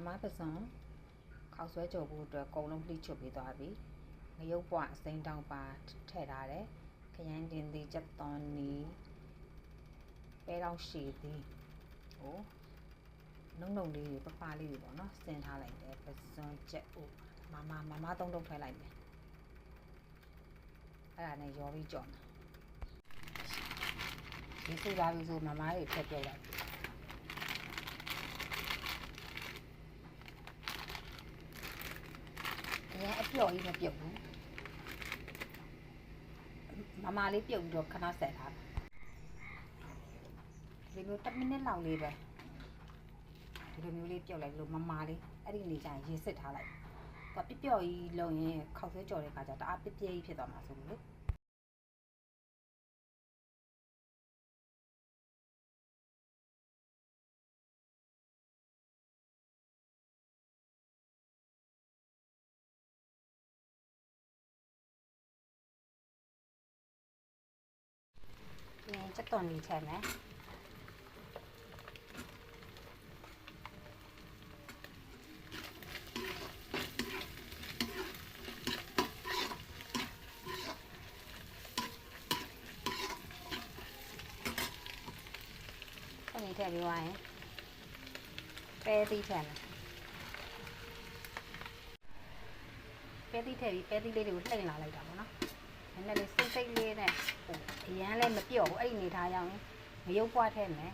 မပစွန်ခောက်ဆွဲကြော်ဖို့အတွက်ကုံလုံးလှိချွတ်ပေးသွားပြီငရုတ်ပွားအစိမ်းတောင်ပါထည့်ထားတယ်ခရမ်းတင်သေးချက်သွန်နီပဲတောင်ရှည်သေးဟိုနုံလေးတွေပပလေးတွေပေါ့နော်စင်ထားလိုက်တယ်ပစွန်ချက်ဦးမမသုံးထုပ်ထည့်လိုက်မယ်အဲ့ဒါနဲ့ရောပြီးကြော်ဒီစုပါပြီဆိုမမတွေထည့်ပြုတ်လိုက်အပျော်ကြီးမပြုတ်ဘူးမလေးပြုတ်ပြီးတော့ခဏဆက်ထားဒီလို10မိနစ်လောက်လေးပဲဒီလိုမျိုးလေးပြုတ်လိုက်လို့မလေးအဲ့ဒီနေကြရင်ရေစစ်ထားလိုက်သူပျော်ကြီးလုံရင်ခောက်ဆွဲကြော်တဲ့ခါကျတအားပြည့်ကြီးဖြစ်သွားမှာဆိုလို့လေချက်သွန်လေးထည့်မယ်အဲ့ဒီထည့်ပြီးသွားရင်ပဲသီးထည့်မယ်ပဲသီးထည့်ပြီးပဲသီးလေးတွေကိုလှိမ့်လာလိုက်တာပေါ့နော်နည်းနည်းလေးစိတ်လေးနဲ့ဟိုအရန်လည်းမပြော့ဘူးအဲ့ဒီနေထားရအောင်မရုပ်ပွားထည့်မယ်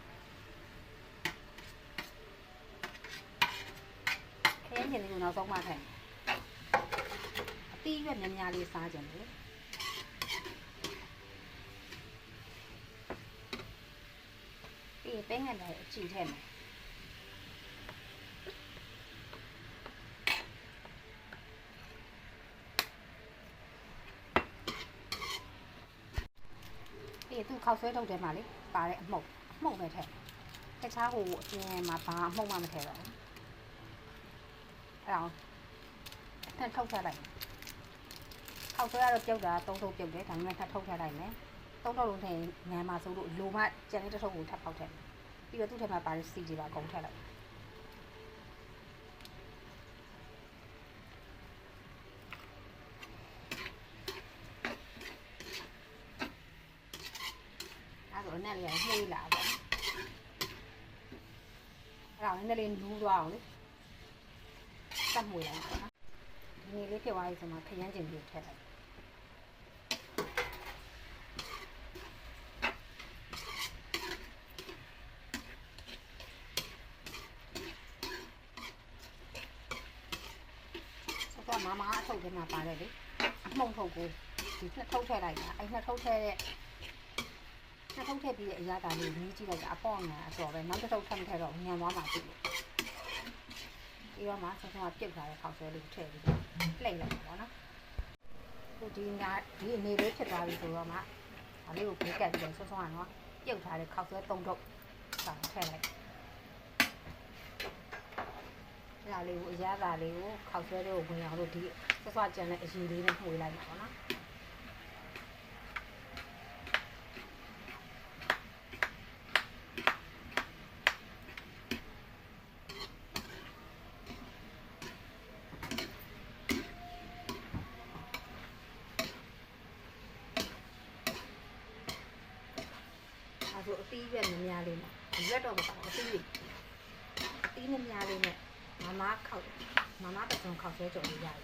ခရမ်းချင်လေးကိုနောက်ဆုံးမှထည့်အသီးရွက်များများလေးစားကြတယ်လေပြီးပဲငတ်တယ်အကြည့်ထည့်မယ်သူခောက်ဆွဲထုတ်ထဲမှာလေပါတဲ့အမှုန့်ပဲထည့်တခြားဟိုအပြင်မှာဘာအမှုန့်မှမထည့်တော့ဘူးအဲ့တော့နှစ်ထုတ်ထည့်လိုက်ခောက်ဆွဲကတော့ပြုတ်တာ3ထုပ်ပြုတ်တယ်ဒါပေမဲ့နှစ်ထုတ်ထည့်လိုက်မယ်3ထုပ်လုံးထည့်ငန်းမှာဆိုလို့လိုမှကြံတဲ့တစ်ထုပ်ကိုထပ်ပေါက်ထည့်ပြီးတော့သူ့ထဲမှာပါတဲ့စီတွေပါအကုန်ထည့်လိုက်အဲ့နဲ့လေးနှေးလာပေါ့အဲ့ဒါနည်းနည်းလေးနူးသွားအောင်လေစက်မွေလိုက်ပေါ့နော်ဒီနေ့လေးဖြစ်သွားပြီဆိုမှခရမ်းကျင်ပြီးထည့်လိုက်ဆိုတော့မအထုတ်ထဲမှာပါတယ်လေအမှုန့်ထုတ်ကိုဒီနှစ်ထုတ်ထည့်လိုက်တာအဲ့နှစ်ထုတ်ထည့်တဲ့နှစ်ထုပ်ထည့်ပြီးတဲ့အရာသားလေးမြည်ကြည့်လိုက်တာအပေါ့ညာအစော်ပဲနောက်တစ်ထုပ်ထပ်မထည့်တော့ညံသွားမှသိလို့ပြီးတော့မှဆက်ဆက်ပြုတ်ထားတဲ့ခောက်ဆွဲလေးထည့်ပြီးလှိမ့်လိုက်ပါတော့နော်ခုဒီအနေလေးဖြစ်သွားပြီဆိုတော့မှဒါလေးကိုဘေးကပ်ပြီးတော့ဆက်ဆက်ကတော့ပြုတ်ထားတဲ့ခောက်ဆွဲ3ထုပ်ဆောင်းထည့်လိုက်ဒါလေးကိုအရာသားလေးကိုခောက်ဆွဲလေးကိုဝင်အောင်လို့ဒီဆက်ဆက်ကြံတဲ့အရည်လေးနဲ့နှွေးလိုက်ပါတော့နော်ဆိုအသီးရွက်များလေးနဲ့ရွက်တော့မပါဘူးအသီးများလေးနဲ့မမပစုံခောက်ဆွဲကြော်လေးရတယ်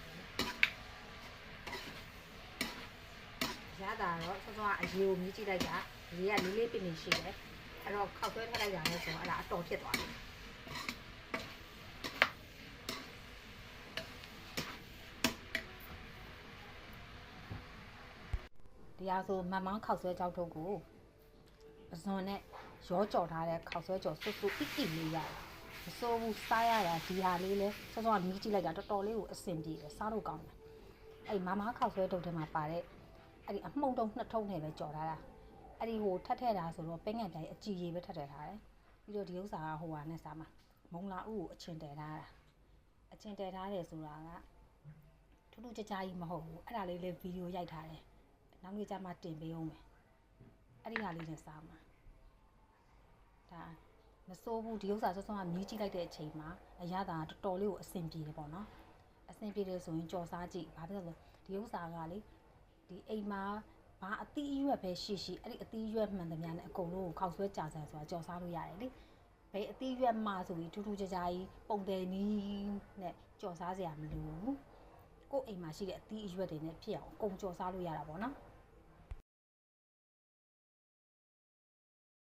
ရတာတော့စောစောအရေကိုမြည်ကြည့်လိုက်တာရေကလေးလေးပင်နေရှိတယ်အဲ့တော့ခောက်ဆွဲထည့်လိုက်တာလည်းဆိုတော့အဲ့ဒါအတော်ဖြစ်သွားတယ်ဒီအားဆိုမမောင်းခောက်ဆွဲကြောက်ထုတ်ကိုပဇွန်နဲ့ရောကြော်ထားတဲ့ခောက်ဆွဲကြော်စွတ်စွတ်အိလေးရတယ်မစိုးဘူးစားရတာဒီဟာလေးလဲစောစောကမြည်ကြည့်လိုက်တာတော်တော်လေးကိုအဆင်ပြေတယ်စားလို့ကောင်းတယ်အဲ့မခောက်ဆွဲထုတ်ထဲမှာပါတဲ့အဲ့ဒီအမှုန့်တုံးနှစ်ထုံးနဲ့ပဲကြော်ထားတာအဲ့ဒီဟိုထက်ထဲတာဆိုတော့ပဲငတ်ပြိုင်အကြည်ကြီးပဲထက်ထဲထားတယ်ပြီးတော့ဒီဥစ္စာကဟိုဟာနဲ့စားမှာမုံလာဥကိုအချင်းတဲထားတာအချင်းတဲထားတယ်ဆိုတာကထူးထူးခြားခြားကြီးမဟုတ်ဘူးအဲ့ဒါလေးလည်းဗီဒီယိုရိုက်ထားတယ်နောက်နေ့ကျမှတင်ပေးအောင်မယ်အဲ့ဒီဟာလေးနဲ့စားမှာဒါ မစိုးဘူးဒီဥစ္စာဆော့ဆော့ကမြည်ကြည့်လိုက်တဲ့အချိန်မှာအရသာတော်တော်လေးကိုအဆင်ပြေတယ်ပေါ့နော်အဆင်ပြေတယ်ဆိုရင်ကြော်စားကြည့်ဘာဖြစ်လို့လဲဒီဥစ္စာကလေဒီအိမ်မှာဘာအသီးအရွက်ပဲရှိအဲ့ဒီအသီးအရွက်မှန်သမျှနဲ့အကုန်လုံးကိုခောက်ဆွဲကြာဆန်ဆိုတာကြော်စားလို့ရတယ်လေဘယ်အသီးရွက်မှဆိုပြီးထူးထူးခြားခြားကြီးပုံတယ်နီးနဲ့ကြော်စားစရာမလိုဘူးကို့အိမ်မှာရှိတဲ့အသီးအရွက်တွေနဲ့ဖြစ်အောင်အကုန်ကြော်စားလို့ရတာပေါ့နော်